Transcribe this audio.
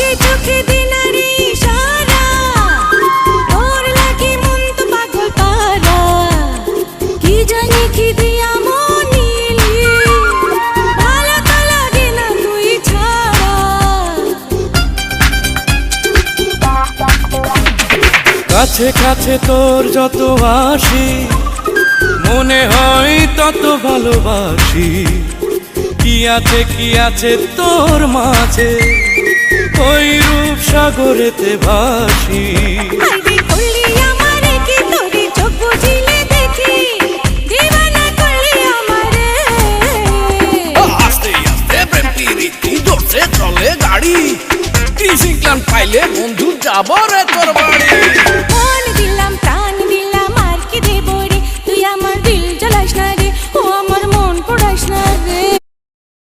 চোখে চোখে দিনারি সারা তোর লাগি মন তো পাগল পারা কি জানি কি দিয়া মন নিলি ভালো তো লাগে না তুই ছাড়া কাছে কাছে তোর যত আসি মনে হয় তত ভালোবাসি কি আছে তোর মাঝে ওই রূপ সাগরেতে ভাসি আইবি করলি আমারে কি তোরে চোখ বুঝিলে দেখি দিবানা করলি আমারে আস্তে আস্তে প্রেম পিরিতি জোরসে চলে গাড়ি ক্রিসিং ক্লান পাইলে বন্ধু যাব রে তোর বাড়ি